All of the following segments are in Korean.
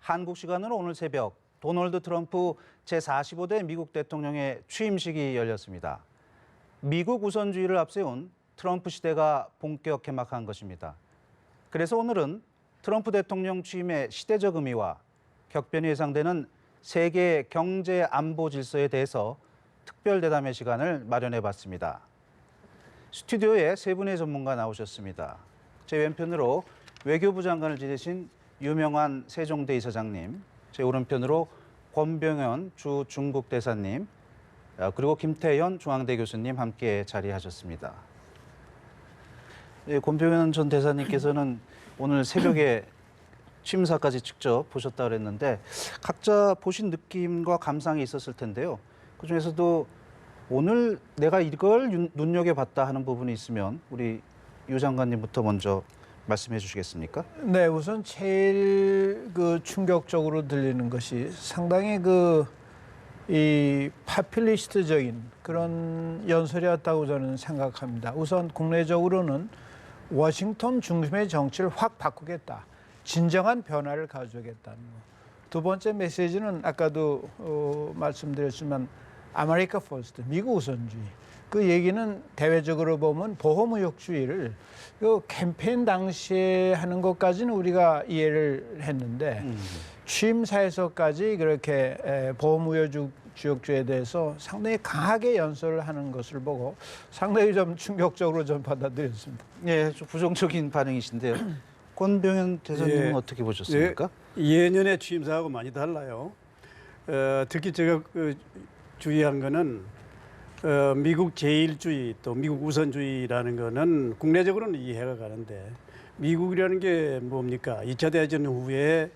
한국 시간으로 오늘 새벽 도널드 트럼프 제45대 미국 대통령의 취임식이 열렸습니다. 미국 우선주의를 앞세운 트럼프 시대가 본격 개막한 것입니다. 그래서 오늘은 트럼프 대통령 취임의 시대적 의미와 격변이 예상되는 세계 경제 안보 질서에 대해서 특별 대담의 시간을 마련해 봤습니다. 스튜디오에 세 분의 전문가 나오셨습니다. 제 왼편으로 외교부 장관을 지내신 유명한 세종대 이사장님, 제 오른편으로 권병현 주 중국 대사님, 그리고 김태현 중앙대 교수님 함께 자리하셨습니다. 권병현 전 대사님께서는 오늘 새벽에 취임사까지 직접 보셨다고 그랬는데 각자 보신 느낌과 감상이 있었을 텐데요. 그중에서도 오늘 내가 이걸 눈여겨봤다 하는 부분이 있으면 우리 유 장관님부터 먼저 말씀해 주시겠습니까? 네, 우선 제일 충격적으로 들리는 것이 상당히 이 파퓰리스트적인 그런 연설이었다고 저는 생각합니다. 우선 국내적으로는 워싱턴 중심의 정치를 확 바꾸겠다. 진정한 변화를 가져오겠다는 거. 두 번째 메시지는 아까도 말씀드렸지만 아메리카 퍼스트, 미국 우선주의. 그 얘기는 대외적으로 보면 보호무역주의를 캠페인 당시에 하는 것까지는 우리가 이해를 했는데 취임사에서까지 그렇게 보호무역주의에 대해서 상당히 강하게 연설을 하는 것을 보고 상당히 좀 충격적으로 좀 받아들였습니다. 예, 좀 부정적인 반응이신데요. 권병현 대사님은 어떻게 보셨습니까? 예년의 취임사하고 많이 달라요. 특히 제가 주의한 거는 미국 제1주의 또 미국 우선주의라는 거는 국내적으로는 이해가 가는데 미국이라는 게 뭡니까? 2차 대전 후에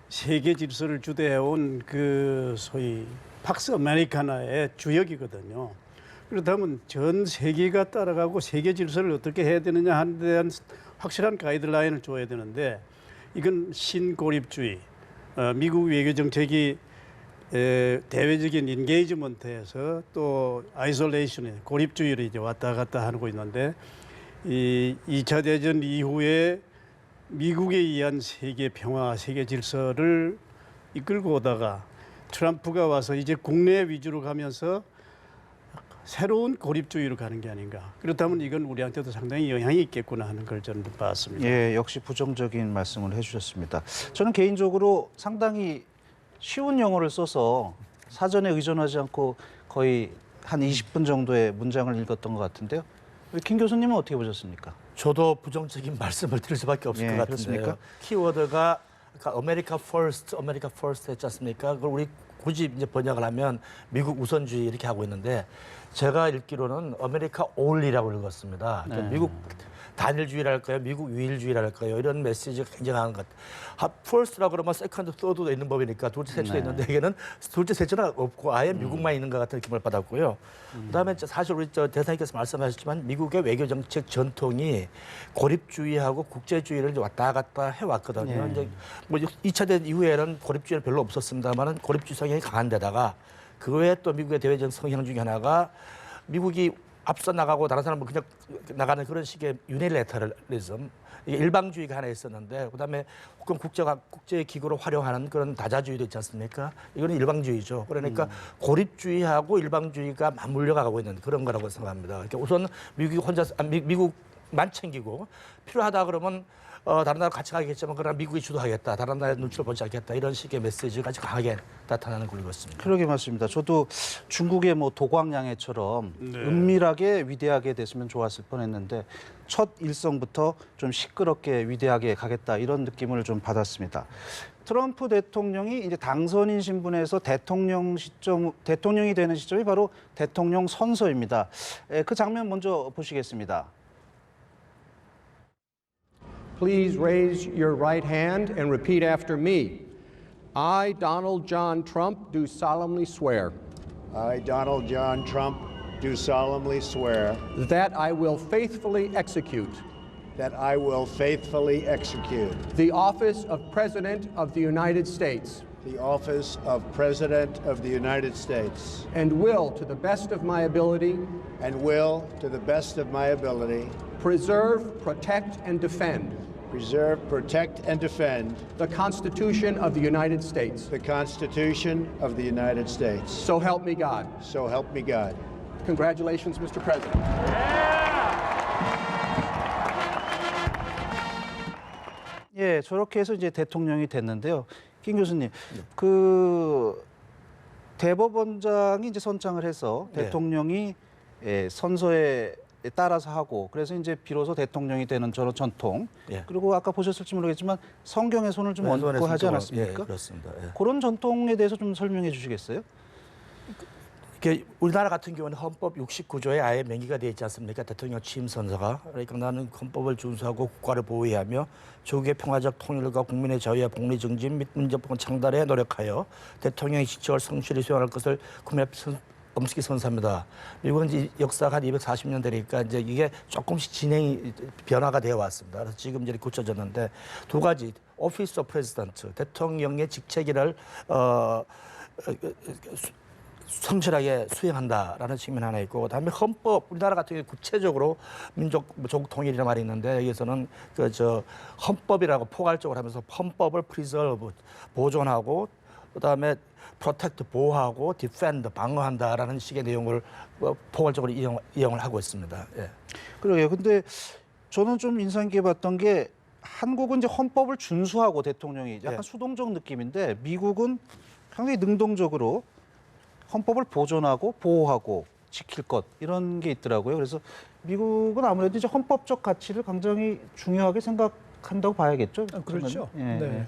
세계 질서를 주도해온 그 소위 팍스 아메리카나의 주역이거든요. 그렇다면 전 세계가 따라가고 세계 질서를 어떻게 해야 되느냐 하는 데 대한 확실한 가이드라인을 줘야 되는데 이건 신고립주의, 미국 외교 정책이 대외적인 인게이지먼트에서 또 아이솔레이션에 고립주의로 이제 왔다 갔다 하고 있는데 이 2차 대전 이후에 미국에 의한 세계 평화, 세계 질서를 이끌고 오다가 트럼프가 와서 이제 국내 위주로 가면서 새로운 고립주의로 가는 게 아닌가. 그렇다면 이건 우리한테도 상당히 영향이 있겠구나 하는 걸 저는 봤습니다. 예, 역시 부정적인 말씀을 해주셨습니다. 저는 개인적으로 상당히 쉬운 영어를 써서 사전에 의존하지 않고 거의 한 20분 정도의 문장을 읽었던 것 같은데요. 김 교수님은 어떻게 보셨습니까? 저도 부정적인 말씀을 드릴 수밖에 없을 것 같은데요. 그렇습니까? 키워드가 아메리카 퍼스트 했지 않습니까? 그걸 우리 굳이 이제 번역을 하면 미국 우선주의 이렇게 하고 있는데 제가 읽기로는 아메리카 올리라고 읽었습니다. 그러니까 미국 단일주의랄까요? 미국 유일주의랄까요? 이런 메시지가 굉장히 강한 것 같아요. 퍼스트라고 그러면 세컨드, 서드도 있는 법이니까 둘째, 셋째도 있는데 여기는 둘째, 셋째는 없고 아예 미국만 있는 것 같은 느낌을 받았고요. 그다음에 사실 우리 대사님께서 말씀하셨지만 미국의 외교 정책 전통이 고립주의하고 국제주의를 이제 왔다 갔다 해왔거든요. 이제 뭐 2차 대전 이후에는 고립주의는 별로 없었습니다만은 고립주의 성향이 강한 데다가 그 외에 또 미국의 대외적 성향 중에 하나가 미국이 앞서 나가고 다른 사람은 그냥 나가는 그런 식의 유니래터럴리즘, 이게 일방주의가 하나 있었는데 그다음에 혹은 국제기구로 활용하는 그런 다자주의도 있지 않습니까? 이거는 일방주의죠. 그러니까 고립주의하고 일방주의가 맞물려 가고 있는 그런 거라고 생각합니다. 그러니까 우선 미국만 챙기고 필요하다 그러면 다른 나라 같이 가겠지만 그러나 미국이 주도하겠다. 다른 나라의 눈치를 보지 않겠다. 이런 식의 메시지가 아주 강하게 나타나는 걸로 읽었습니다. 그러게 맞습니다. 저도 중국의 뭐 도광양해처럼 은밀하게 위대하게 됐으면 좋았을 뻔했는데 첫 일성부터 좀 시끄럽게 위대하게 가겠다 이런 느낌을 좀 받았습니다. 트럼프 대통령이 이제 당선인 신분에서 대통령이 되는 시점이 바로 대통령 선서입니다. 그 장면 먼저 보시겠습니다. Please raise your right hand and repeat after me. I, Donald John Trump, do solemnly swear. I, Donald John Trump, do solemnly swear that I will faithfully execute that I will faithfully execute the office of President of the United States the office of President of the United States and will, to the best of my ability, and will, to the best of my ability, preserve, protect, and defend preserve, protect, and defend the Constitution of the United States. the Constitution of the United States. So help me God. So help me God. Congratulations, Mr. President. 예, 저렇게 해서 이제 대통령이 됐는데요. 김 교수님, 그 대법원장이 이제 선창을 해서 네. 대통령이 선서에 따라서 하고 그래서 이제 비로소 대통령이 되는 저런 전통. 예. 그리고 아까 보셨을지 모르겠지만 성경의 손을 좀 얹고 하지 않았습니까? 예, 그렇습니다. 예. 그런 전통에 대해서 좀 설명해 주시겠어요? 이게 우리나라 같은 경우는 헌법 69조에 아예 명기가 되어 있지 않습니까? 대통령 취임 선서가. 그러니까 나는 헌법을 준수하고 국가를 보호해야 하며 조국의 평화적 통일과 국민의 자유와 복리 증진 및 문제법원 창달에 노력하여 대통령의 직책을 성실히 수행할 것을 국민의 엄숙히 선사합니다. 미국은 이제 역사가 한 240년 되니까 이제 이게 조금씩 진행이 변화가 되어 왔습니다. 그래서 지금 이제 굳혀졌는데 두 가지 오피스 오브 프레지던트 대통령의 직책을 성실하게 수행한다라는 측면 하나 있고 그다음에 헌법 우리나라 같은 경우 구체적으로 민족 조국 통일이라는 말이 있는데 여기서는 헌법이라고 포괄적으로 하면서 헌법을 프리저브 보존하고 그다음에 프로텍트 보호하고 디펜드 방어한다라는 식의 내용을 포괄적으로 이용을 하고 있습니다. 예. 그러게요. 근데 저는 좀 인상 깊게 봤던 게 한국은 이제 헌법을 준수하고 대통령이 약간 예. 수동적 느낌인데 미국은 상당히 능동적으로 헌법을 보존하고 보호하고 지킬 것 이런 게 있더라고요. 그래서 미국은 아무래도 이제 헌법적 가치를 굉장히 중요하게 생각한다고 봐야겠죠. 그렇죠. 예. 네.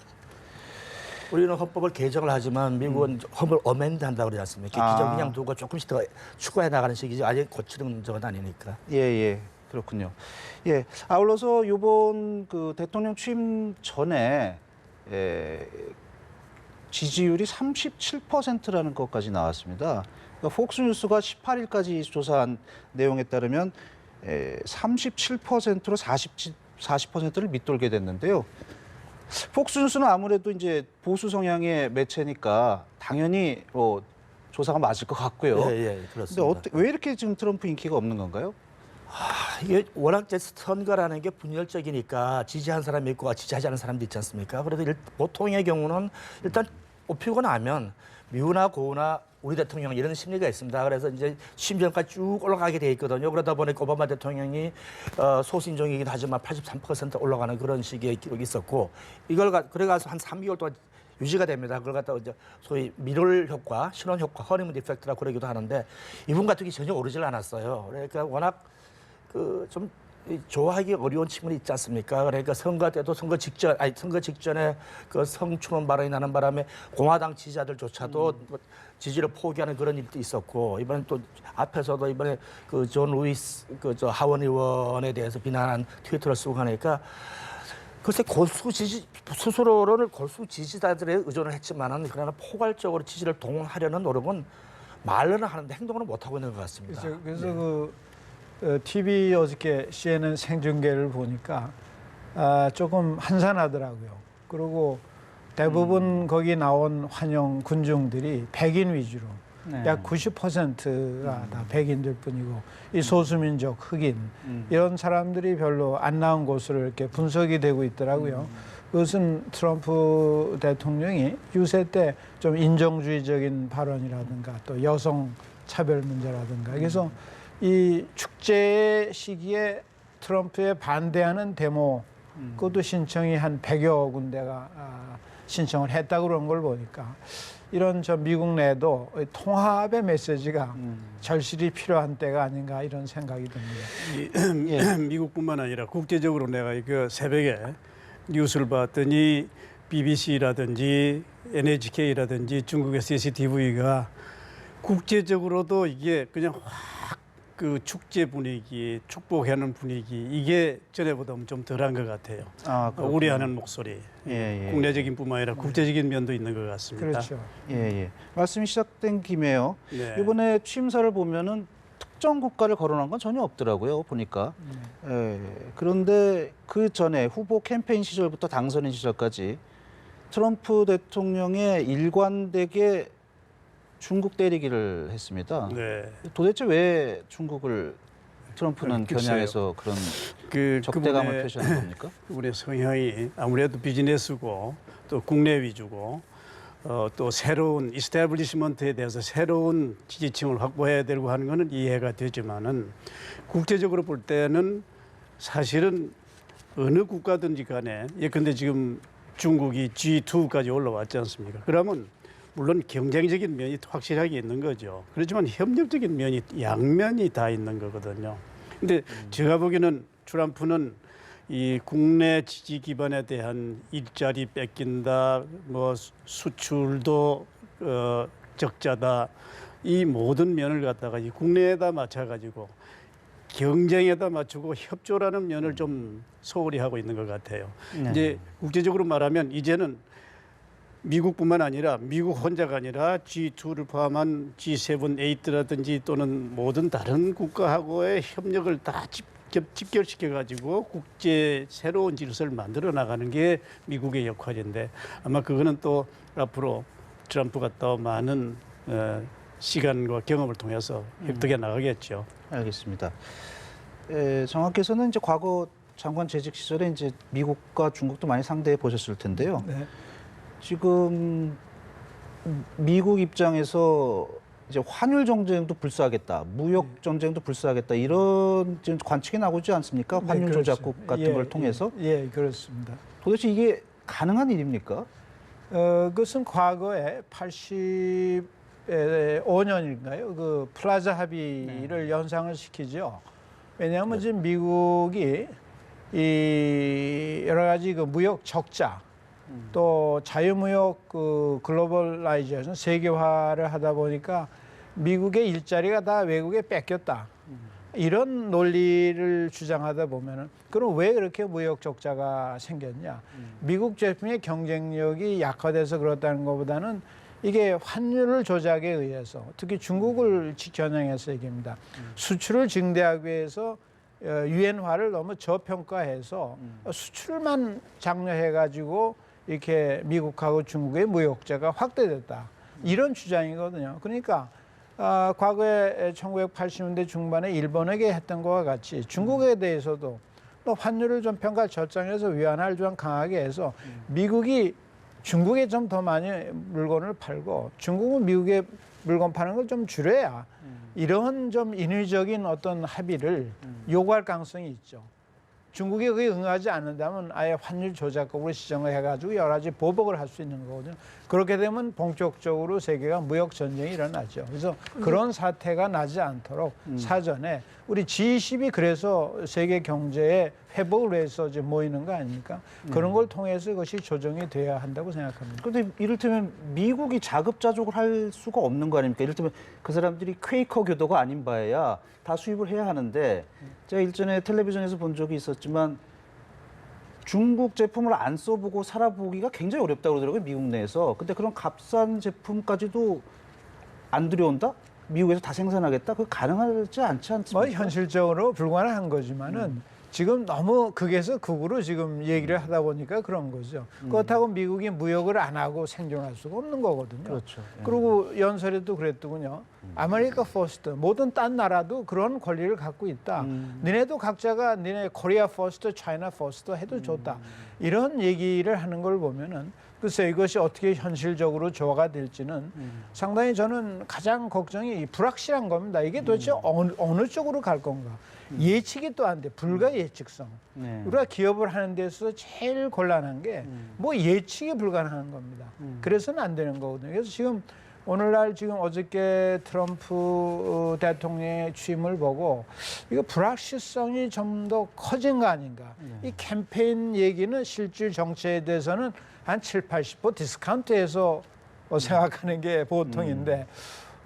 우리는 헌법을 개정을 하지만 미국은 헌법을 어멘드한다고 그러지 않습니까? 아. 기존 그냥 두고 조금씩 더 추가해 나가는 식이지 아예 고치는 적은 아니니까. 예, 예. 그렇군요. 예. 아울러서 이번 그 대통령 취임 전에 지지율이 37%라는 것까지 나왔습니다. 그러니까 폭스뉴스가 18일까지 조사한 내용에 따르면 37%로 40%를 밑돌게 됐는데요. 폭스뉴스는 아무래도 이제 보수 성향의 매체니까 당연히 조사가 맞을 것 같고요. 예, 예, 근데 그렇습니다. 왜 이렇게 지금 트럼프 인기가 없는 건가요? 이게 워낙 이제 선거라는 게 분열적이니까 지지한 사람이 있고 지지하지 않은 사람도 있지 않습니까? 그래도 보통의 경우는 일단 뽑히고 나면 미우나 고우나 우리 대통령 이런 심리가 있습니다. 그래서 이제 심전까지 쭉 올라가게 돼 있거든요. 그러다 보니까 오바마 대통령이 소신종이긴 하지만 83% 올라가는 그런 식의 기록이 있었고 이걸 그래가서 한 3개월 동안 유지가 됩니다. 그걸 갖다가 이제 소위 미롤 효과, 신원 효과, 허니문 디펙트라고 그러기도 하는데 이분 같은 게 전혀 오르질 않았어요. 그러니까 워낙 좀 좋아하기 어려운 측면이 있지 않습니까? 그러니까 선거 때도 선거 직전에 그 성추문 발언이 나는 바람에 공화당 지지자들조차도 지지를 포기하는 그런 일도 있었고 이번에 또 앞에서도 이번에 그 존 루이스 저 하원 의원에 대해서 비난한 트위터를 쓰고 하니까 글쎄 스스로를 골수 지지자들에 의존을 했지만은 그러나 포괄적으로 지지를 동원하려는 노력은 말로는 하는데 행동을 못 하고 있는 것 같습니다. 그래서 TV 어저께 CNN 생중계를 보니까 조금 한산하더라고요. 그리고 대부분 거기 나온 환영 군중들이 백인 위주로 네. 약 90%가 다 백인들 뿐이고 이 소수민족 흑인 이런 사람들이 별로 안 나온 곳으로 이렇게 분석이 되고 있더라고요. 그것은 트럼프 대통령이 유세 때 좀 인종주의적인 발언이라든가 또 여성 차별 문제라든가 그래서 이 축제 시기에 트럼프에 반대하는 데모 그것도 신청이 한 100여 군데가 신청을 했다고 그런 걸 보니까 이런 미국 내도 통합의 메시지가 절실히 필요한 때가 아닌가 이런 생각이 듭니다. 미국뿐만 아니라 국제적으로 내가 그 새벽에 뉴스를 봤더니 BBC라든지 NHK라든지 중국의 CCTV가 국제적으로도 이게 그냥 확 그 축제 분위기, 축복하는 분위기 이게 전에보다 좀 덜한 것 같아요. 우려하는 목소리. 예, 예. 국내적인 뿐만 아니라 국제적인 면도 있는 것 같습니다. 그렇죠. 예, 예. 말씀이 시작된 김에요. 네. 이번에 취임사를 보면은 특정 국가를 거론한 건 전혀 없더라고요. 보니까. 예. 그런데 그 전에 후보 캠페인 시절부터 당선인 시절까지 트럼프 대통령의 일관되게 중국 때리기를 했습니다. 네. 도대체 왜 중국을 트럼프는 글쎄요. 겨냥해서 그런 적대감을 표시하는 겁니까? 그분의 성향이 아무래도 비즈니스고 또 국내 위주고 또 새로운 이스태블리시먼트에 대해서 새로운 지지층을 확보해야 되고 하는 것은 이해가 되지만은 국제적으로 볼 때는 사실은 어느 국가든지 간에 예컨대 지금 중국이 G2까지 올라왔지 않습니까? 그러면 물론 경쟁적인 면이 확실하게 있는 거죠. 그렇지만 협력적인 면이 양면이 다 있는 거거든요. 근데 제가 보기에는 트럼프는 이 국내 지지 기반에 대한 일자리 뺏긴다, 뭐 수출도 적자다, 이 모든 면을 갖다가 이 국내에다 맞춰가지고 경쟁에다 맞추고 협조라는 면을 좀 소홀히 하고 있는 것 같아요. 네. 이제 국제적으로 말하면 이제는 미국뿐만 아니라 미국 혼자가 아니라 G2를 포함한 G7, 8라든지 또는 모든 다른 국가하고의 협력을 다 집결시켜 가지고 국제 새로운 질서를 만들어 나가는 게 미국의 역할인데 아마 그거는 또 앞으로 트럼프가 더 많은 시간과 경험을 통해서 획득해 나가겠죠. 알겠습니다. 정학께서는 이제 과거 장관 재직 시절에 이제 미국과 중국도 많이 상대해 보셨을 텐데요. 네. 지금 미국 입장에서 이제 환율 전쟁도 불사하겠다, 무역 전쟁도 불사하겠다 이런 지금 관측이 나오지 않습니까? 환율 네, 조작국 그렇습니다. 같은 걸 통해서 예, 그렇습니다. 도대체 이게 가능한 일입니까? 그것은 과거에 85년인가요? 그 플라자 합의를 연상을 시키죠. 왜냐하면 지금 미국이 이 여러 가지 그 무역 적자 또 자유무역 그 글로벌라이제이션 세계화를 하다 보니까 미국의 일자리가 다 외국에 뺏겼다. 이런 논리를 주장하다 보면은 그럼 왜 그렇게 무역 적자가 생겼냐? 미국 제품의 경쟁력이 약화돼서 그렇다는 것보다는 이게 환율을 조작에 의해서 특히 중국을 겨냥해서 얘기합니다. 수출을 증대하기 위해서 유엔화를 너무 저평가해서 수출만 장려해가지고 이렇게 미국하고 중국의 무역자가 확대됐다. 이런 주장이거든요. 그러니까 과거에 1980년대 중반에 일본에게 했던 것과 같이 중국에 대해서도 또 환율을 좀 평가 절정해서 위안화를 좀 강하게 해서 미국이 중국에 좀 더 많이 물건을 팔고 중국은 미국에 물건 파는 걸 좀 줄여야 이런 좀 인위적인 어떤 합의를 요구할 가능성이 있죠. 중국이 그게 응하지 않는다면 아예 환율 조작국으로 지정을 해가지고 여러 가지 보복을 할 수 있는 거거든요. 그렇게 되면 본격적으로 세계가 무역 전쟁이 일어나죠. 그래서 그런 사태가 나지 않도록 사전에 우리 G20이 그래서 세계 경제의 회복을 위해서 이제 모이는 거 아닙니까? 그런 걸 통해서 그것이 조정이 돼야 한다고 생각합니다. 그런데 이를테면 미국이 자급자족을 할 수가 없는 거 아닙니까? 이를테면 그 사람들이 퀘이커 교도가 아닌 바에야 다 수입을 해야 하는데 제가 일전에 텔레비전에서 본 적이 있었지만 중국 제품을 안 써보고 살아보기가 굉장히 어렵다고 그러더라고요, 미국 내에서. 근데 그런 값싼 제품까지도 안 들여온다? 미국에서 다 생산하겠다? 그거 가능하지 않지 않습니까? 뭐 현실적으로 불가능한 거지만은 지금 너무 극에서 극으로 지금 얘기를 하다 보니까 그런 거죠. 그렇다고 미국이 무역을 안 하고 생존할 수가 없는 거거든요. 그렇죠. 그리고 연설에도 그랬더군요. 아메리카 퍼스트, 모든 딴 나라도 그런 권리를 갖고 있다. 니네도 각자가 니네 코리아 퍼스트, 차이나 퍼스트 해도 좋다. 이런 얘기를 하는 걸 보면은 글쎄 이것이 어떻게 현실적으로 조화가 될지는 상당히 저는 가장 걱정이 불확실한 겁니다. 이게 도대체 어느 쪽으로 갈 건가. 예측이 또 안 돼. 불가 예측성. 네. 우리가 기업을 하는 데서 제일 곤란한 게 뭐 예측이 불가능한 겁니다. 그래서는 안 되는 거거든요. 그래서 지금 오늘날 지금 어저께 트럼프 대통령의 취임을 보고 이거 불확실성이 좀 더 커진 거 아닌가. 이 캠페인 얘기는 실질 정치에 대해서는 한 70~80% 디스카운트해서 생각하는 게 보통인데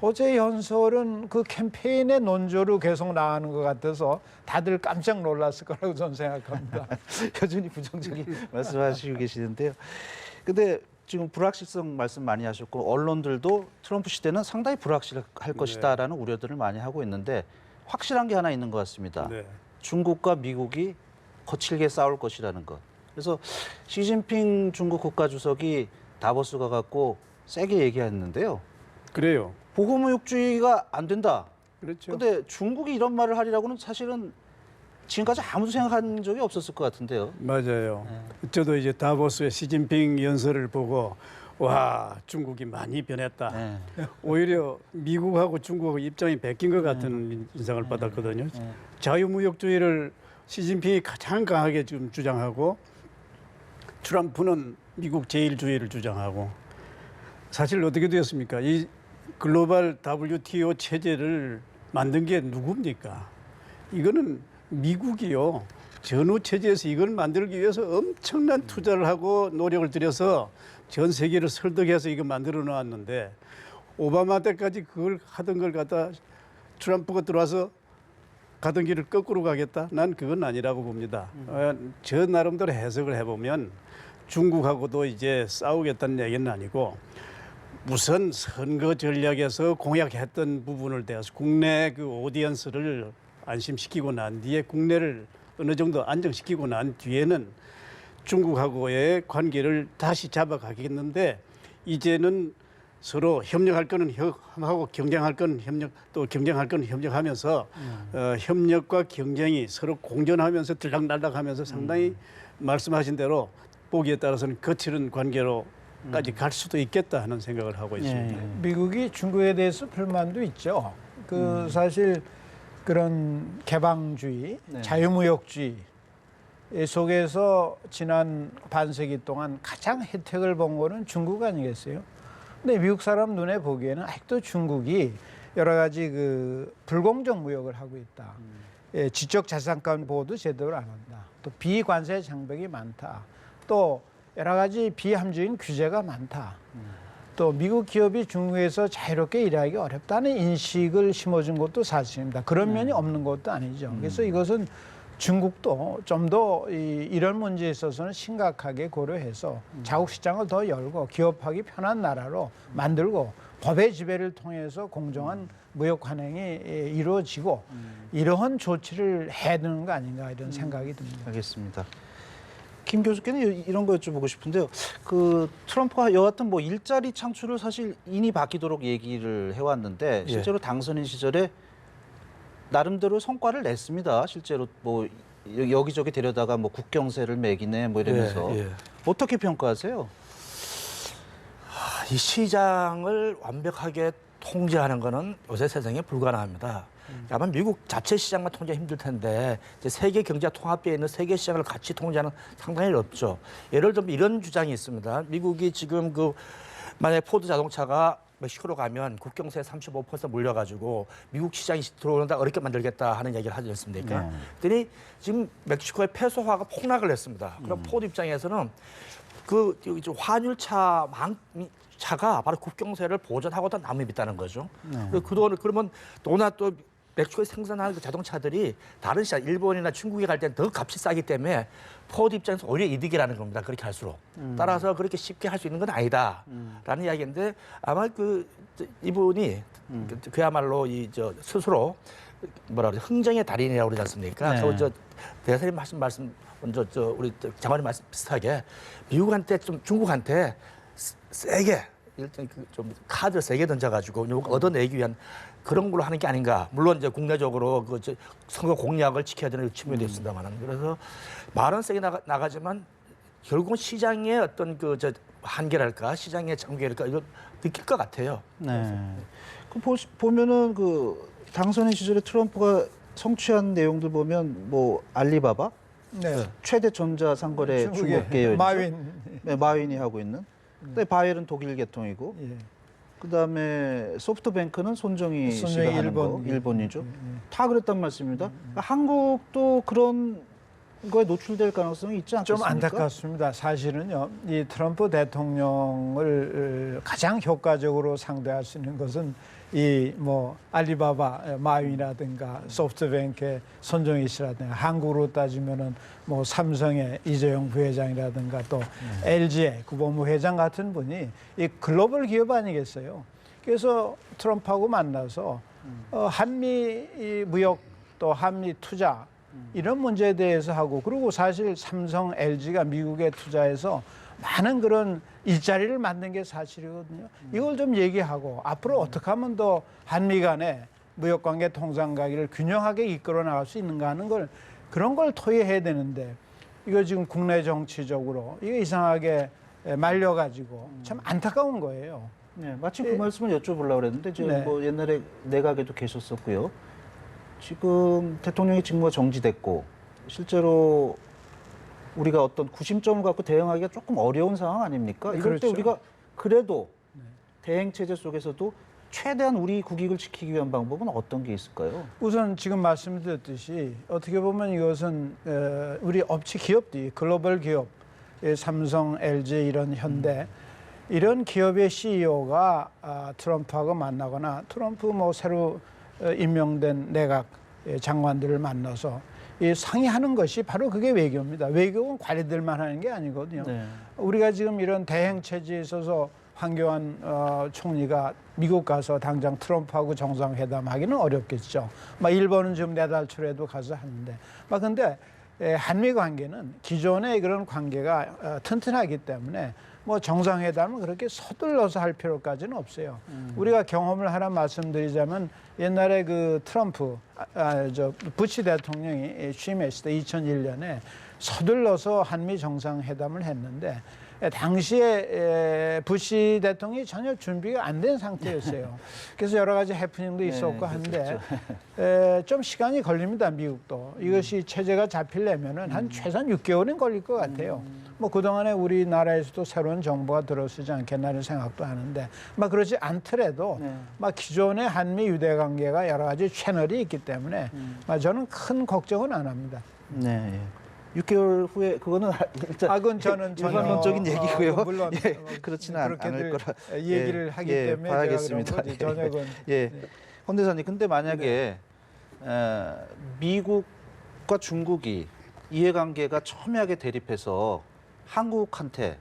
어제 연설은 그 캠페인의 논조로 계속 나가는 것 같아서 다들 깜짝 놀랐을 거라고 저는 생각합니다. 여전히 부정적인 말씀하시고 계시는데요. 근데 지금 불확실성 말씀 많이 하셨고 언론들도 트럼프 시대는 상당히 불확실할 것이다라는 우려들을 많이 하고 있는데 확실한 게 하나 있는 것 같습니다. 네. 중국과 미국이 거칠게 싸울 것이라는 것. 그래서 시진핑 중국 국가주석이 다보스 가갖고 세게 얘기했는데요. 그래요. 보호무역주의가 안 된다. 그렇죠. 근데 중국이 이런 말을 하리라고는 사실은 지금까지 아무도 생각한 적이 없었을 것 같은데요. 맞아요. 저도 이제 다보스의 시진핑 연설을 보고 와 중국이 많이 변했다. 네. 오히려 미국하고 중국하고 입장이 바뀐 것 같은 인상을 받았거든요. 자유무역주의를 시진핑이 가장 강하게 지금 주장하고 트럼프는 미국 제일주의를 주장하고 사실 어떻게 되었습니까? 이 글로벌 WTO 체제를 만든 게 누굽니까? 이거는 미국이요. 전후 체제에서 이걸 만들기 위해서 엄청난 투자를 하고 노력을 들여서 전 세계를 설득해서 이거 만들어 놓았는데 오바마 때까지 그걸 하던 걸 갖다 트럼프가 들어와서 가던 길을 거꾸로 가겠다? 난 그건 아니라고 봅니다. 저 나름대로 해석을 해보면 중국하고도 이제 싸우겠다는 얘기는 아니고 우선 선거 전략에서 공약했던 부분을 대해서 국내 그 오디언스를 안심시키고 난 뒤에 국내를 어느 정도 안정시키고 난 뒤에는 중국하고의 관계를 다시 잡아가겠는데 이제는 서로 협력할 거는 협하고 경쟁할 거는 협력 또 경쟁할 거는 협력하면서 협력과 경쟁이 서로 공존하면서 들락날락하면서 상당히 말씀하신 대로 보기에 따라서는 거칠은 관계로까지 갈 수도 있겠다 하는 생각을 하고 있습니다. 미국이 중국에 대해서 불만도 있죠. 그 사실 그런 개방주의, 자유무역주의 속에서 지난 반세기 동안 가장 혜택을 본 거는 중국 아니겠어요? 근데 미국 사람 눈에 보기에는 아직도 중국이 여러 가지 그 불공정 무역을 하고 있다. 예, 지적 자산권 보호도 제대로 안 한다. 또 비관세 장벽이 많다. 또 여러 가지 비합리적인 규제가 많다. 또 미국 기업이 중국에서 자유롭게 일하기 어렵다는 인식을 심어준 것도 사실입니다. 그런 면이 없는 것도 아니죠. 그래서 이것은 중국도 좀 더 이런 문제에 있어서는 심각하게 고려해서 자국 시장을 더 열고 기업하기 편한 나라로 만들고 법의 지배를 통해서 공정한 무역 관행이 이루어지고 이러한 조치를 해야 되는 거 아닌가 이런 생각이 듭니다. 알겠습니다. 김 교수께는 이런 거 여쭤보고 싶은데요. 그 트럼프가 여하튼 뭐 일자리 창출을 사실 인이 바뀌도록 얘기를 해왔는데 실제로 당선인 시절에 나름대로 성과를 냈습니다. 실제로 뭐 여기저기 데려다가 뭐 국경세를 매기네 뭐 이러면서 어떻게 평가하세요? 이 시장을 완벽하게 통제하는 거는 요새 세상에 불가능합니다. 아마 미국 자체 시장만 통제하기 힘들 텐데 이제 세계 경제 통합계에 있는 세계 시장을 같이 통제하는 상당히 어렵죠. 예를 들면 이런 주장이 있습니다. 미국이 지금 그 만약에 포드 자동차가 멕시코로 가면 국경세 35% 물려가지고 미국 시장이 들어오는데 어렵게 만들겠다 하는 얘기를 하지 않습니까? 그랬더니 지금 멕시코의 페소화가 폭락을 했습니다. 그럼 포드 입장에서는 그 환율차 차가 바로 국경세를 보전하고도 남음이 있다는 거죠. 그 돈을 그러면 또나 또 멕시코에 생산하는 그 자동차들이 다른 시장, 일본이나 중국에 갈 때는 더 값이 싸기 때문에 포드 입장에서 오히려 이득이라는 겁니다. 그렇게 할수록. 따라서 그렇게 쉽게 할 수 있는 건 아니다라는 이야기인데 아마 그 이분이 그야말로 스스로 뭐라 그러지 흥정의 달인이라고 그러지 않습니까? 네. 그래서 대사님 말씀 먼저 우리 장관님 말씀 비슷하게 미국한테 좀 중국한테 세게 일단 좀 카드를 세게 던져가지고 얻어내기 위한 그런 걸로 하는 게 아닌가. 물론 이제 국내적으로 그 선거 공약을 지켜야 되는 측면도 있습니다만은 그래서 말은 세게 나가지만 결국은 시장의 어떤 한계랄까, 시장의 장벽이랄까 이거 느낄 것 같아요. 네. 그 보면은 그 당선인 시절에 트럼프가 성취한 내용들 보면 뭐 알리바바 네. 최대 전자상거래 중국의 중국 계열이죠. 마윈. 네, 마윈이 하고 있는. 근데 바이엘은 독일 계통이고. 예. 그다음에 소프트뱅크는 손정희 씨가 손정희 하는 거 일본이죠. 다 그랬단 말씀입니다. 그러니까 한국도 그런 거에 노출될 가능성이 있지 않겠습니까? 좀 안타깝습니다. 사실은요, 이 트럼프 대통령을 가장 효과적으로 상대할 수 있는 것은 이 뭐 알리바바 마윈이라든가 소프트뱅크의 손정희 씨라든가 한국으로 따지면은 뭐 삼성의 이재용 부회장이라든가 또 LG의 구본무 회장 같은 분이 이 글로벌 기업 아니겠어요? 그래서 트럼프하고 만나서 한미 무역 또 한미 투자 이런 문제에 대해서 하고 그리고 사실 삼성, LG가 미국에 투자해서 많은 그런 일자리를 만든 게 사실이거든요. 이걸 좀 얘기하고 앞으로 어떻게 하면 더 한미 간에 무역관계 통상가기를 균형하게 이끌어 나갈 수 있는가 하는 걸 그런 걸 토의해야 되는데 이거 지금 국내 정치적으로 이게 이상하게 말려가지고 참 안타까운 거예요. 네, 마침 그 말씀을 여쭤보려고 그랬는데 지금 네. 뭐 옛날에 내각에도 계셨었고요. 지금 대통령의 직무가 정지됐고 실제로 우리가 어떤 구심점을 갖고 대응하기가 조금 어려운 상황 아닙니까? 이럴 때 그렇죠. 우리가 그래도 대행 체제 속에서도 최대한 우리 국익을 지키기 위한 방법은 어떤 게 있을까요? 우선 지금 말씀드렸듯이 어떻게 보면 이것은 우리 업체 기업들이 글로벌 기업, 삼성, LG 이런 현대 이런 기업의 CEO가 트럼프하고 만나거나 트럼프 뭐 새로 임명된 내각 장관들을 만나서 이 상의하는 것이 바로 그게 외교입니다. 외교는 관리들만 하는 게 아니거든요. 네. 우리가 지금 이런 대행 체제에 있어서 황교안 총리가 미국 가서 당장 트럼프하고 정상회담하기는 어렵겠죠. 막 일본은 지금 내달 초에도 가서 하는데, 막 근데 한미 관계는 기존의 그런 관계가 튼튼하기 때문에 뭐 정상회담은 그렇게 서둘러서 할 필요까지는 없어요. 우리가 경험을 하나 말씀드리자면 옛날에 그 트럼프, 부시 대통령이 취임했을 때 2001년에 서둘러서 한미 정상회담을 했는데 당시에 부시 대통령이 전혀 준비가 안 된 상태였어요. 그래서 여러 가지 해프닝도 있었고 한데 좀 시간이 걸립니다. 미국도. 이것이 체제가 잡히려면은 한 최소한 6개월은 걸릴 것 같아요. 뭐 그동안에 우리나라에서도 새로운 정부가 들어서지 않겠나는 생각도 하는데 막 그렇지 않더라도 막 기존의 한미 유대 관계가 여러 가지 채널이 있기 때문에 막 저는 큰 걱정은 안 합니다. 네. 6개월 후에 그거는 일단 그건 저는 전혀, 일반론적인 얘기고요. 물론 예, 그렇지는 않을 그렇게들 거라 얘기를 하기 때문에 봐야겠습니다. 제가 그런 거지. 전혀 그건 예, 홍 대사님, 근데 만약에 미국과 중국이 이해관계가 첨예하게 대립해서 한국한테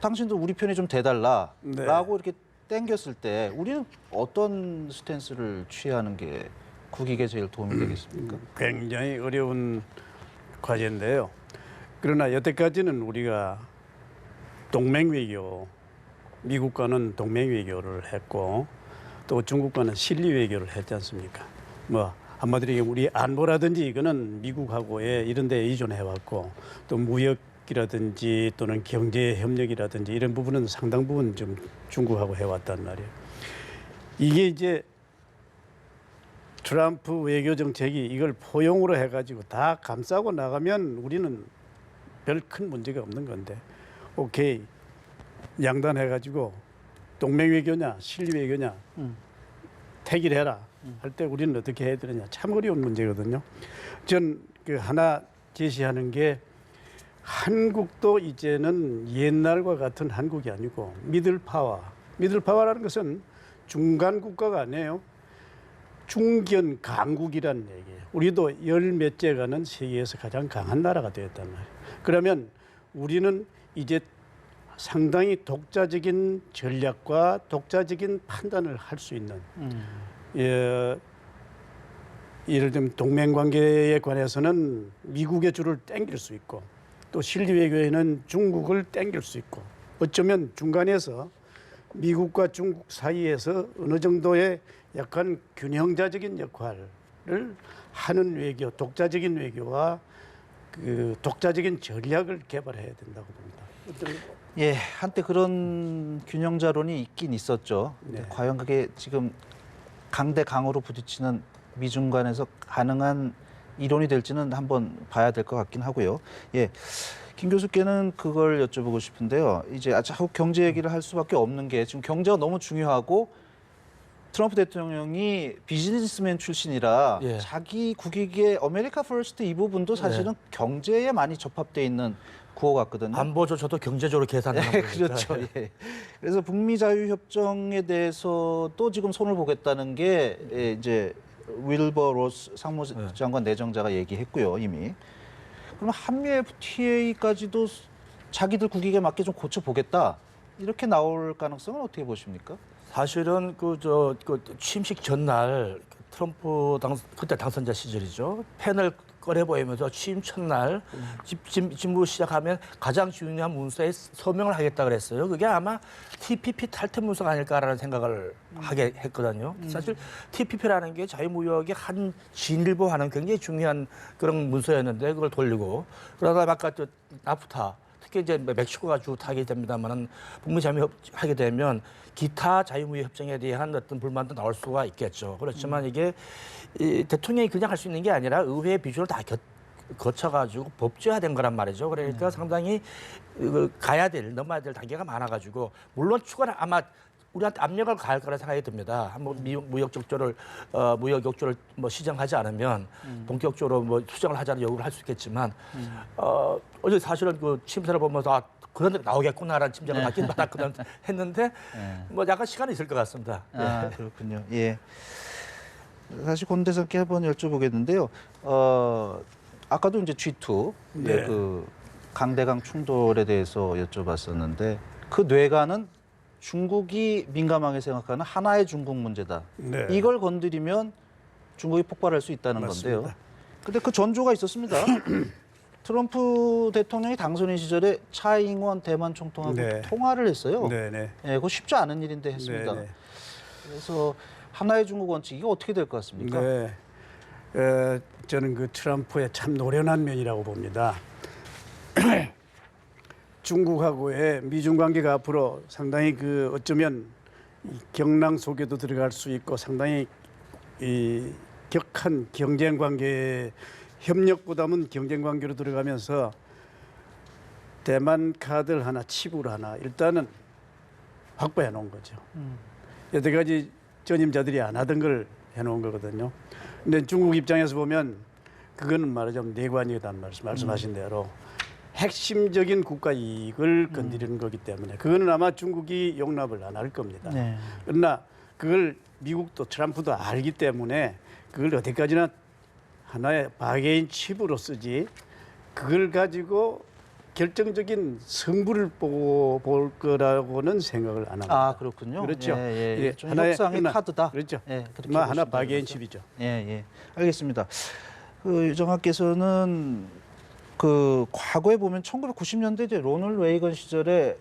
당신도 우리 편이 좀 돼달라라고 네. 이렇게 땡겼을 때 우리는 어떤 스탠스를 취하는 게 국익에 제일 도움이 되겠습니까? 굉장히 어려운 과제인데요. 그러나 여태까지는 우리가 동맹 외교, 미국과는 동맹 외교를 했고 또 중국과는 실리 외교를 했지 않습니까? 뭐 한마디로 얘기하면 우리 안보라든지 이거는 미국하고의 이런 데에 의존해왔고 또 무역이라든지 또는 경제 협력이라든지 이런 부분은 상당 부분 좀 중국하고 해왔단 말이에요. 이게 이제 트럼프 외교 정책이 이걸 포용으로 해가지고 다 감싸고 나가면 우리는 별 큰 문제가 없는 건데, 오케이 양단 해가지고 동맹 외교냐 실리 외교냐 택일해라 할 때 우리는 어떻게 해야 되느냐 참 어려운 문제거든요. 전 그 하나 제시하는 게 한국도 이제는 옛날과 같은 한국이 아니고 미들파워라는 것은 중간 국가가 아니에요. 중견 강국이라는 얘기예요. 우리도 열 몇째가는 세계에서 가장 강한 나라가 되었단 말이에요. 그러면 우리는 이제 상당히 독자적인 전략과 독자적인 판단을 할 수 있는 예를 들면 동맹관계에 관해서는 미국의 줄을 땡길 수 있고 또 실리 외교에는 중국을 땡길 수 있고 어쩌면 중간에서 미국과 중국 사이에서 어느 정도의 약간 균형자적인 역할을 하는 외교, 독자적인 외교와 그 독자적인 전략을 개발해야 된다고 봅니다. 예, 한때 그런 균형자론이 있긴 있었죠. 근데 네. 과연 그게 지금 강대 강으로 부딪히는 미중 간에서 가능한 이론이 될지는 한번 봐야 될 것 같긴 하고요. 예, 김 교수께는 그걸 여쭤보고 싶은데요. 이제 자꾸 경제 얘기를 할 수밖에 없는 게 지금 경제가 너무 중요하고 트럼프 대통령이 비즈니스맨 출신이라 예. 자기 국익의 아메리카 퍼스트 이 부분도 사실은 경제에 많이 접합돼 있는 구호 같거든요. 안보조차도 경제적으로 계산하는 네, 거니까. 그렇죠. 예. 그래서 북미 자유협정에 대해서도 지금 손을 보겠다는 게 이제 윌버 로스 상무장관 내정자가 얘기했고요, 이미. 그럼 한미 FTA까지도 자기들 국익에 맞게 좀 고쳐 보겠다. 이렇게 나올 가능성은 어떻게 보십니까? 사실은 그 취임식 전날 트럼프 그때 당선자 시절이죠. 패널 꺼내 보이면서 취임 첫날 집무 시작하면 가장 중요한 문서에 서명을 하겠다 그랬어요. 그게 아마 TPP 탈퇴 문서가 아닐까라는 생각을 하게 했거든요. 사실 TPP라는 게 자유무역의 한 진일보하는 굉장히 중요한 그런 문서였는데 그걸 돌리고 그러다가 아까 또 나프타 특히 이제 멕시코가 주 타게 됩니다만은 북미 자유무역하게 되면 기타 자유무역 협정에 대한 어떤 불만도 나올 수가 있겠죠. 그렇지만 이게 이 대통령이 그냥 할 수 있는 게 아니라 의회 비준을 다 거쳐가지고 법제화된 거란 말이죠. 그러니까 상당히 넘어야 될 단계가 많아가지고 물론 추가는 아마 우리한테 압력을 가할 거라 생각이 듭니다. 한번 무역 욕조를 뭐 시정하지 않으면 본격적으로 뭐 수정을 하자는 요구를 할 수 있겠지만 어제 사실은 그 취임사를 보면서 그런 데 나오겠구나라는 짐작을 받긴 받았거든 했는데 뭐 약간 시간이 있을 것 같습니다. 아, 그렇군요. 예. 사실 권대선께 한번 여쭤보겠는데요. 아까도 이제 G2 네. 그 강대강 충돌에 대해서 여쭤봤었는데 그 뇌관은 중국이 민감하게 생각하는 하나의 중국 문제다. 네. 이걸 건드리면 중국이 폭발할 수 있다는 맞습니다. 건데요. 근데 그 전조가 있었습니다. 트럼프 대통령이 당선인 시절에 차이잉원 대만 총통하고 네. 통화를 했어요. 네네. 예, 그거 쉽지 않은 일인데 했습니다. 네네. 그래서 하나의 중국 원칙 이게 어떻게 될 것 같습니까? 네. 저는 그 트럼프의 참 노련한 면이라고 봅니다. 중국하고의 미중 관계가 앞으로 상당히 그 어쩌면 이 경랑 속에도 들어갈 수 있고 상당히 이 격한 경쟁 관계, 협력보다는 경쟁 관계로 들어가면서 대만 카드를 하나, 칩을 하나 일단은 확보해 놓은 거죠. 여태까지 전임자들이 안 하던 걸 해놓은 거거든요. 근데 중국 입장에서 보면 그거는 말하자면 내관이다는 말씀하신 대로 핵심적인 국가 이익을 건드리는 거기 때문에 그거는 아마 중국이 용납을 안 할 겁니다. 네. 그러나 그걸 미국도 트럼프도 알기 때문에 그걸 어디까지나 하나의 바게인 칩으로 쓰지 그걸 가지고 결정적인 승부를 보고 볼 거라고는 생각을 안 합니다. 아 그렇군요. 그렇죠. 예, 예. 예, 좀 하나의 협상의 하나, 카드다. 그렇죠. 예, 그렇게 하나 보시면 바게인 되겠죠. 칩이죠. 예, 예. 알겠습니다. 그 유정학께서는 그 과거에 보면 1990년대 이제 로널드 레이건 시절에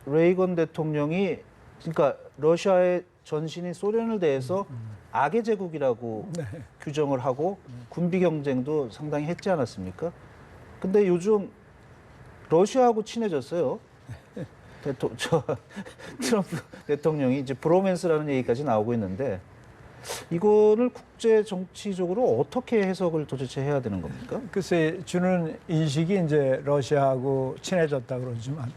레이건 대통령이 그러니까 러시아의 전신인 소련을 대해서 악의 제국이라고 규정을 하고 군비 경쟁도 상당히 했지 않았습니까? 근데 요즘 러시아하고 친해졌어요. 트럼프 대통령이 이제 브로맨스라는 얘기까지 나오고 있는데 이거를 국제 정치적으로 어떻게 해석을 도대체 해야 되는 겁니까? 글쎄 주는 인식이 이제 러시아하고 친해졌다 그러지만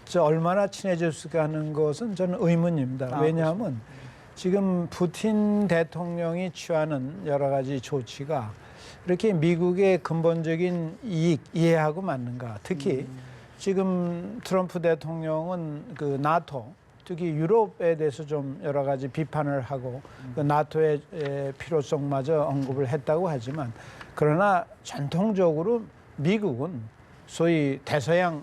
저 얼마나 친해졌을까 하는 것은 저는 의문입니다. 왜냐하면 지금 푸틴 대통령이 취하는 여러 가지 조치가 이렇게 미국의 근본적인 이익 이해하고 맞는가? 특히 지금 트럼프 대통령은 그 나토 특히 유럽에 대해서 좀 여러 가지 비판을 하고 그 나토의 필요성마저 언급을 했다고 하지만 그러나 전통적으로 미국은 소위 대서양을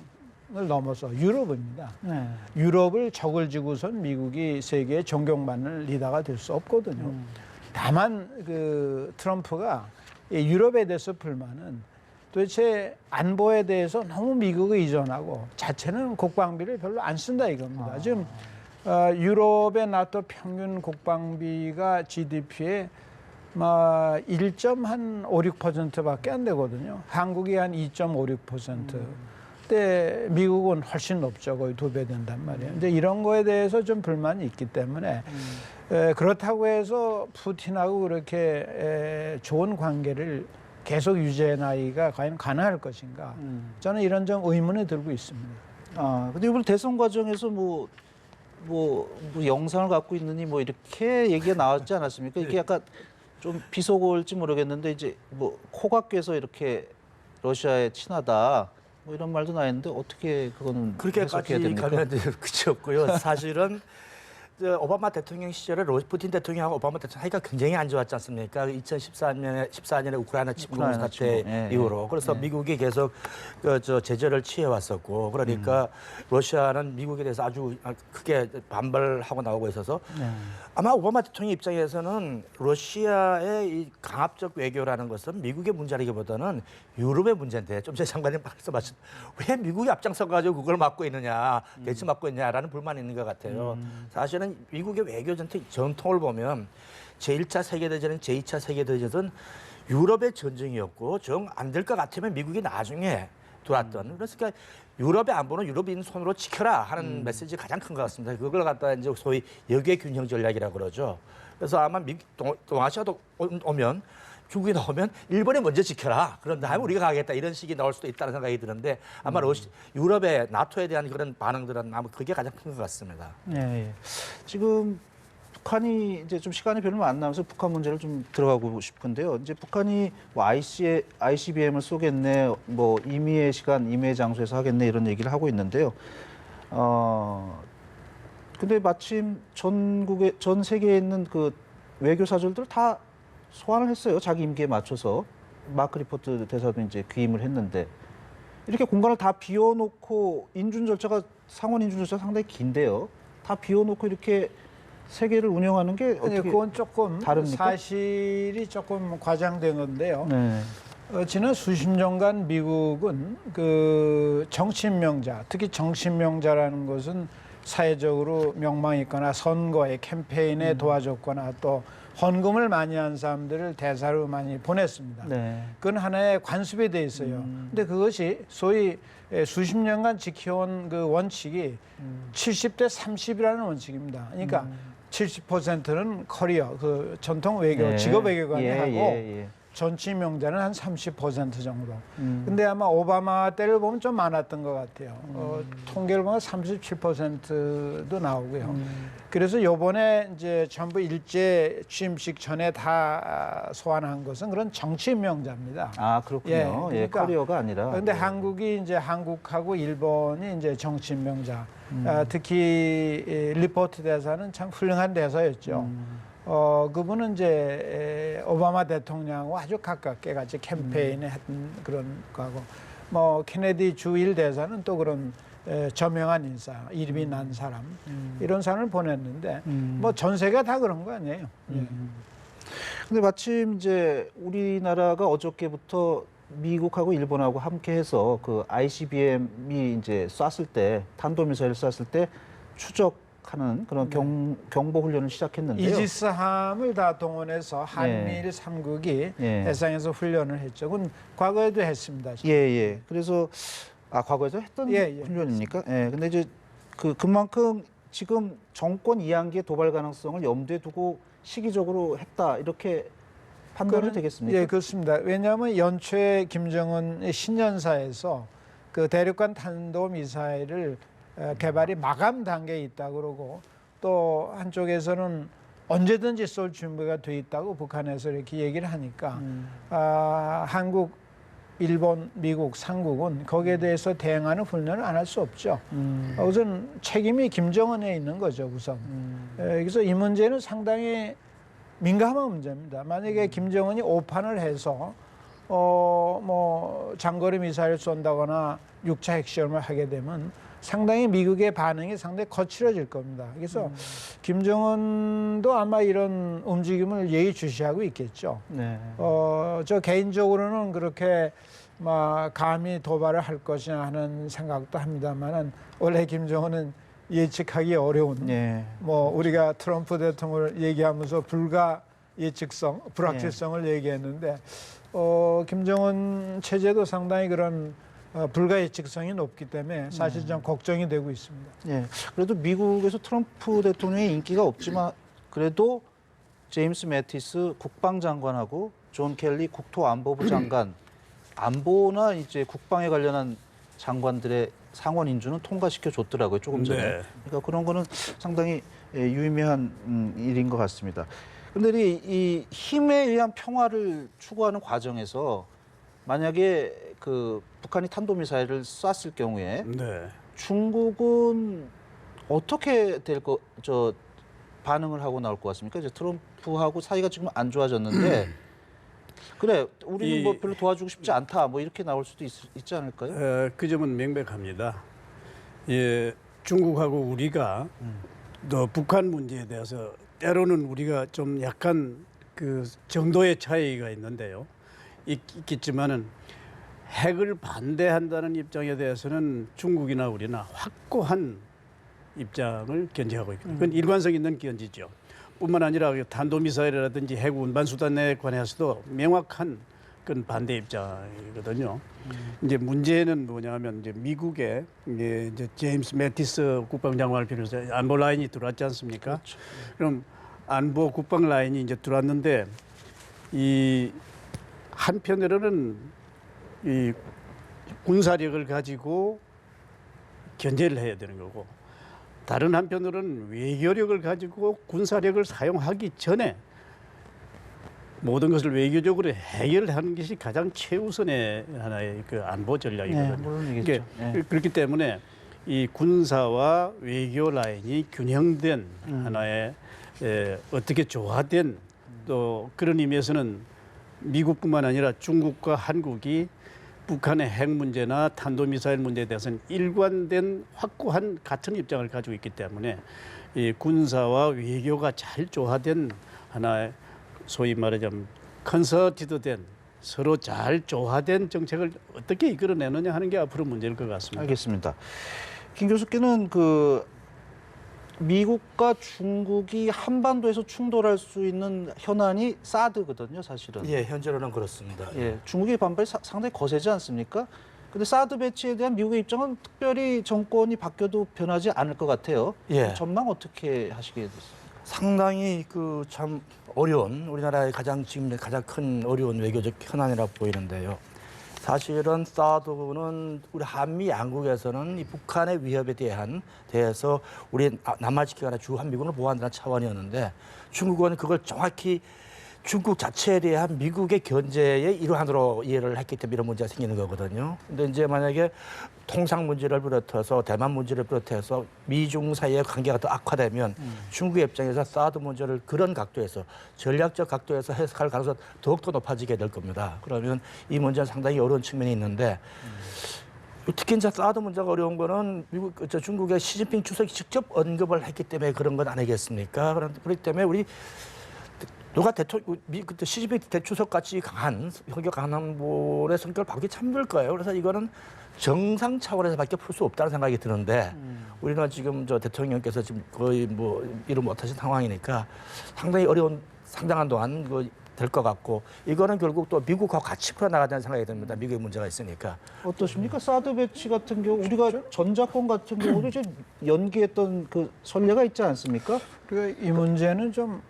넘어서 유럽입니다. 네. 유럽을 적을 지고선 미국이 세계의 존경받는 리더가 될 수 없거든요. 다만 그 트럼프가 이 유럽에 대해서 불만은 도대체 안보에 대해서 너무 미국에 의존하고 자체는 국방비를 별로 안 쓴다 이겁니다. 지금 유럽의 나토 평균 국방비가 GDP의 1.56%밖에 안 되거든요. 한국이 한 2.56%. 근데 미국은 훨씬 높죠. 거의 2배 된단 말이에요. 근데 이런 거에 대해서 좀 불만이 있기 때문에 그렇다고 해서 푸틴하고 그렇게 좋은 관계를 계속 유지해 나기가 과연 가능할 것인가? 저는 이런 좀 의문이 들고 있습니다. 아, 근데 이번 대선 과정에서 뭐 영상을 갖고 있느니 뭐 이렇게 얘기가 나왔지 않았습니까? 이게 약간 좀 비속어일지 모르겠는데 이제 뭐 코각께서 이렇게 러시아에 친하다 뭐 이런 말도 나왔는데 어떻게 그거는 그렇게까지 해석해야 됩니까? 가면 그치 없고요. 사실은 오바마 대통령 시절에 푸틴 대통령하고 오바마 대통령 사이가 굉장히 안 좋았지 않습니까? 2014년에 우크라이나 침공 사태 예, 이후로. 그래서 미국이 계속 저 제재를 취해 왔었고 그러니까 러시아는 미국에 대해서 아주 크게 반발하고 나오고 있어서 아마 오바마 대통령 입장에서는 러시아의 이 강압적 외교라는 것은 미국의 문제라기보다는 유럽의 문제인데 좀 전에 장관님 말씀하신 왜 미국이 앞장서 가지고 그걸 맡고 있느냐, 개치 맡고 있냐라는 불만이 있는 것 같아요. 사실은 미국의 외교 전통을 보면 제1차 세계대전은 제2차 세계대전은 유럽의 전쟁이었고 정 안 될 것 같으면 미국이 나중에 들어왔던 그러니까 유럽의 안보는 유럽인 손으로 지켜라 하는 메시지가 가장 큰 것 같습니다. 그걸 갖다 이제 소위 역의 균형 전략이라고 그러죠. 그래서 아마 동아시아도 오면 중국이 나오면 일본이 먼저 지켜라. 그런 다음에 우리가 가겠다. 이런 식이 나올 수도 있다는 생각이 드는데 아마 유럽의 나토에 대한 그런 반응들은 아마 그게 가장 큰 것 같습니다. 예. 지금 북한이 이제 좀 시간이 별로 안 남아서 북한 문제를 좀 들어가고 싶은데요. 이제 북한이 뭐 ICBM을 쏘겠네, 뭐 임의의 시간, 임의의 장소에서 하겠네 이런 얘기를 하고 있는데요. 근데 마침 전 세계에 있는 그 외교 사절들 다 소환을 했어요. 자기 임기에 맞춰서 마크 리포트 대사도 이제 귀임을 했는데 이렇게 공간을 다 비워놓고 상원 인준 절차가 상당히 긴데요. 다 비워놓고 이렇게 세계를 운영하는 게 어떻게 그건 조금 다릅니까? 사실이 조금 과장된 건데요. 네. 지난 수십 년간 미국은 그 정치임명자, 특히 정치임명자라는 것은 사회적으로 명망이 있거나 선거에 캠페인에 도와줬거나 또 헌금을 많이 한 사람들을 대사로 많이 보냈습니다. 네. 그건 하나의 관습이 돼 있어요. 근데 그것이 소위 수십 년간 지켜온 그 원칙이 70대 30이라는 원칙입니다. 그러니까 70%는 커리어, 그 전통 외교, 네. 직업 외교관이 예, 하고 예. 정치 명자는 한 30% 정도. 근데 아마 오바마 때를 보면 좀 많았던 것 같아요. 통계를 보면 37%도 나오고요. 그래서 요번에 이제 전부 일제 취임식 전에 다 소환한 것은 그런 정치 명자입니다. 아 그렇군요. 예, 예, 그러니까 커리어가 아니라. 그런데 예. 한국이 이제 한국하고 일본이 이제 정치 명자. 특히 리포트 대사는 참 훌륭한 대사였죠. 그분은 이제 오바마 대통령하고 아주 가깝게 같이 캠페인에 했던 그런 거하고 뭐 케네디 주1 대사는 또 그런 저명한 인사, 이름이 난 사람 이런 사람을 보냈는데 뭐 전 세계가 다 그런 거 아니에요. 예. 근데 마침 이제 우리나라가 어저께부터 미국하고 일본하고 함께해서 그 ICBM이 이제 쐈을 때 탄도미사일 쐈을 때 추적하는 그런 경보 훈련을 시작했는데요. 이지스함을 다 동원해서 한미일 예. 3국이 예. 해상에서 훈련을 했죠. 그건 과거에도 했습니다. 예. 그래서 과거에도 했던 예. 훈련입니까? 예. 근데 이제 그만큼 지금 정권 이양기의 도발 가능성을 염두에 두고 시기적으로 했다 이렇게 판단이 되겠습니까? 예, 그렇습니다. 왜냐하면 연초에 김정은의 신년사에서 그 대륙간 탄도 미사일을 개발이 마감 단계에 있다 그러고 또 한쪽에서는 언제든지 쏠 준비가 돼 있다고 북한에서 이렇게 얘기를 하니까 한국, 일본, 미국, 삼국은 거기에 대해서 대응하는 훈련을 안 할 수 없죠. 우선 책임이 김정은에 있는 거죠, 우선. 그래서 이 문제는 상당히 민감한 문제입니다. 만약에 김정은이 오판을 해서 뭐 장거리 미사일 쏜다거나 6차 핵시험을 하게 되면 상당히 미국의 반응이 상당히 거칠어질 겁니다. 그래서 김정은도 아마 이런 움직임을 예의주시하고 있겠죠. 네. 저 개인적으로는 그렇게 막 감히 도발을 할 것이냐 하는 생각도 합니다만은 원래 김정은은 예측하기 어려운 예. 뭐 우리가 트럼프 대통령을 얘기하면서 불가 예측성, 불확실성을 얘기했는데 김정은 체제도 상당히 그런 불가 예측성이 높기 때문에 사실 좀 걱정이 되고 있습니다. 예. 그래도 미국에서 트럼프 대통령의 인기가 없지만 그래도 제임스 매티스 국방장관하고 존 켈리 국토안보부 장관 안보나 이제 국방에 관련한 장관들의 상원 인준은 통과시켜 줬더라고요. 조금 전에. 네. 그러니까 그런 거는 상당히 유의미한 일인 것 같습니다. 그런데 이 힘에 의한 평화를 추구하는 과정에서 만약에 그 북한이 탄도미사일을 쐈을 경우에 네. 중국은 어떻게 반응을 하고 나올 것 같습니까? 이제 트럼프하고 사이가 지금 안 좋아졌는데 그래 우리는 뭐 별로 도와주고 싶지 않다 뭐 이렇게 나올 수도 있지 않을까요? 그 점은 명백합니다. 예, 중국하고 우리가 또 북한 문제에 대해서 때로는 우리가 좀 약간 그 정도의 차이가 있는데요. 있겠지만은 핵을 반대한다는 입장에 대해서는 중국이나 우리나 확고한 입장을 견지하고 있거든요. 그건 일관성 있는 견지죠. 뿐만 아니라 탄도미사일이라든지 핵 운반수단에 관해서도 명확한 그런 반대 입장이거든요. 이제 문제는 뭐냐면 이제 미국의 이제 제임스 매티스 국방장관을 비롯해서 안보 라인이 들어왔지 않습니까? 그렇죠. 그럼 안보 국방 라인이 이제 들어왔는데 이 한편으로는 이 군사력을 가지고 견제를 해야 되는 거고 다른 한편으로는 외교력을 가지고 군사력을 사용하기 전에 모든 것을 외교적으로 해결하는 것이 가장 최우선의 하나의 그 안보 전략이거든요. 네, 물론이겠죠. 네. 그렇기 때문에 이 군사와 외교 라인이 균형된 하나의 어떻게 조화된 또 그런 의미에서는 미국뿐만 아니라 중국과 한국이 북한의 핵 문제나 탄도미사일 문제에 대해서는 일관된 확고한 같은 입장을 가지고 있기 때문에 이 군사와 외교가 잘 조화된 하나의 소위 말하자면 컨서티드된 서로 잘 조화된 정책을 어떻게 이끌어내느냐 하는 게 앞으로 문제일 것 같습니다. 알겠습니다. 김 교수께는 그 미국과 중국이 한반도에서 충돌할 수 있는 현안이 사드거든요, 사실은. 예, 현재로는 그렇습니다. 예, 중국의 반발이 상당히 거세지 않습니까? 근데 사드 배치에 대한 미국의 입장은 특별히 정권이 바뀌어도 변하지 않을 것 같아요. 예. 전망 어떻게 하시게 됐습니까? 상당히 그 참 어려운 우리나라의 지금 가장 큰 어려운 외교적 현안이라고 보이는데요. 사실은 사드는 우리 한미 양국에서는 이 북한의 위협에 대해서 우리 남한 지키거나 주한미군을 보호한다는 차원이었는데 중국은 그걸 정확히 중국 자체에 대한 미국의 견제의 일환으로 이해를 했기 때문에 이런 문제가 생기는 거거든요. 근데 이제 만약에 통상 문제를 비롯해서 대만 문제를 비롯해서 미중 사이의 관계가 더 악화되면 중국의 입장에서 사드 문제를 그런 각도에서 전략적 각도에서 해석할 가능성이 더욱더 높아지게 될 겁니다. 그러면 이 문제는 상당히 어려운 측면이 있는데 특히 이제 사드 문제가 어려운 거는 중국의 시진핑 주석이 직접 언급을 했기 때문에 그런 건 아니겠습니까? 그렇기 때문에 우리 누가 그때 시진핑 대주석 같이 강한 성격 강한 분의 성격을 바꾸기 참 힘들 거예요. 그래서 이거는 정상 차원에서밖에 풀 수 없다는 생각이 드는데 우리는 지금 저 대통령께서 지금 거의 뭐 일을 못하신 상황이니까 상당히 어려운 상당한 동안 될 것 같고 이거는 결국 또 미국하고 같이 풀어나가자는 생각이 듭니다. 미국의 문제가 있으니까. 어떠십니까? 사드 배치 같은 경우 우리가 전작권 같은 경우도 좀 연기했던 그 선례가 있지 않습니까? 그리고 이 문제는 좀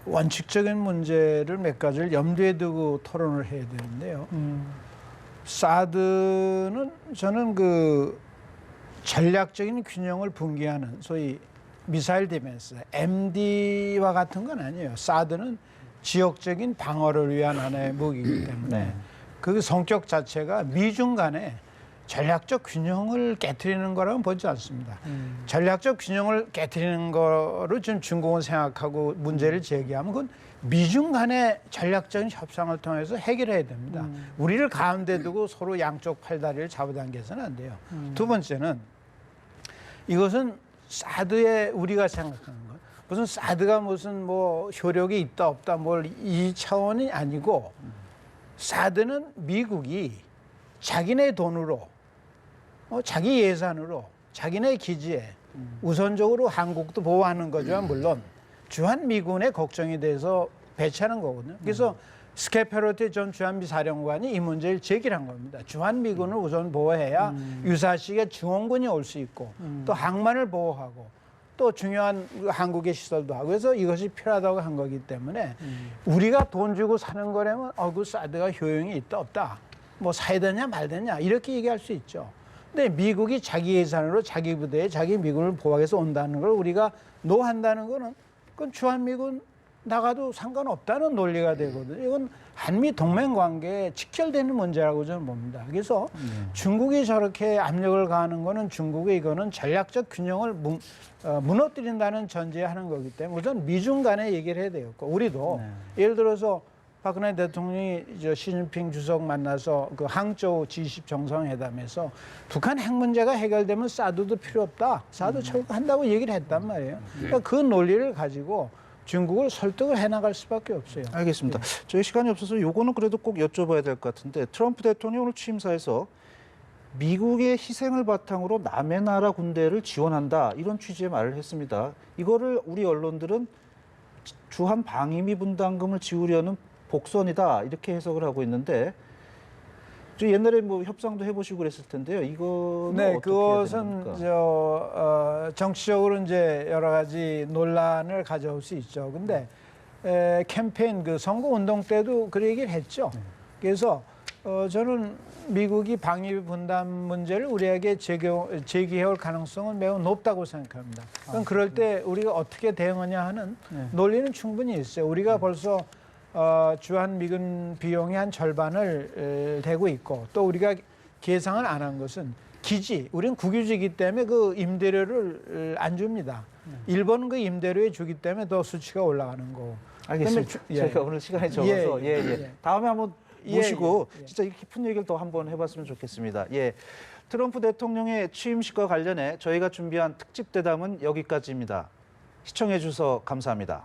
원칙적인 문제를 몇 가지를 염두에 두고 토론을 해야 되는데요. 사드는 저는 그 전략적인 균형을 붕괴하는 소위 미사일 디펜스, MD와 같은 건 아니에요. 사드는 지역적인 방어를 위한 하나의 무기이기 때문에 그 성격 자체가 미중 간에 전략적 균형을 깨트리는 거라고는 보지 않습니다. 전략적 균형을 깨트리는 거로 지금 중국은 생각하고 문제를 제기하면 그건 미중 간의 전략적인 협상을 통해서 해결해야 됩니다. 우리를 가운데 두고 서로 양쪽 팔다리를 잡아당겨서는 안 돼요. 두 번째는 이것은 사드에 우리가 생각하는 것. 무슨 사드가 무슨 뭐 효력이 있다 없다 뭘 이 차원이 아니고 사드는 미국이 자기네 돈으로 자기 예산으로 자기네 기지에 우선적으로 한국도 보호하는 거지만 물론 주한미군의 걱정에 대해서 배치하는 거거든요. 그래서 스케페로티 전 주한미 사령관이 이 문제를 제기한 겁니다. 주한미군을 우선 보호해야 유사시에 중원군이 올 수 있고 또 항만을 보호하고 또 중요한 한국의 시설도 하고 그래서 이것이 필요하다고 한 거기 때문에 우리가 돈 주고 사는 거라면 그 사드가 효용이 있다 없다 뭐 사야 되냐 말 되냐 이렇게 얘기할 수 있죠. 근데 미국이 자기 예산으로 자기 부대에 자기 미군을 보호해서 온다는 걸 우리가 노한다는 거는 그건 주한미군 나가도 상관없다는 논리가 되거든요. 이건 한미 동맹 관계에 직결되는 문제라고 저는 봅니다. 그래서 중국이 저렇게 압력을 가하는 거는 중국의 이거는 전략적 균형을 무너뜨린다는 전제에 하는 거기 때문에 우선 미중 간에 얘기를 해야 되겠고 우리도 예를 들어서 박근혜 대통령이 시진핑 주석 만나서 그 항저우 G20 정상회담에서 북한 핵 문제가 해결되면 사드도 필요 없다. 사드 철거한다고 얘기를 했단 말이에요. 그러니까 그 논리를 가지고 중국을 설득을 해나갈 수밖에 없어요. 알겠습니다. 저희 시간이 없어서 요거는 그래도 꼭 여쭤봐야 될 것 같은데 트럼프 대통령이 오늘 취임사에서 미국의 희생을 바탕으로 남의 나라 군대를 지원한다 이런 취지의 말을 했습니다. 이거를 우리 언론들은 주한 방위비 분담금을 지우려는 복선이다 이렇게 해석을 하고 있는데 저 옛날에 뭐 협상도 해보시고 그랬을 텐데요. 이거는 네, 어떻게 그것은 해야 됩니까? 정치적으로 이제 여러 가지 논란을 가져올 수 있죠. 근데 캠페인 그 선거 운동 때도 그 얘기를 했죠. 그래서 저는 미국이 방위비 분담 문제를 우리에게 제기해올 가능성은 매우 높다고 생각합니다. 그럼 그럴 때 우리가 어떻게 대응하냐 하는 논리는 충분히 있어요. 우리가 벌써 주한 미군 비용의 한 절반을 대고 있고 또 우리가 계상을 안 한 것은 기지, 우리는 국유지이기 때문에 그 임대료를 안 줍니다. 일본은 그 임대료에 주기 때문에 더 수치가 올라가는 거고. 알겠습니다. 저희가 오늘 시간이 적어서 다음에 한번 모시고 진짜 이 깊은 얘기를 더 한번 해봤으면 좋겠습니다. 트럼프 대통령의 취임식과 관련해 저희가 준비한 특집 대담은 여기까지입니다. 시청해 주셔서 감사합니다.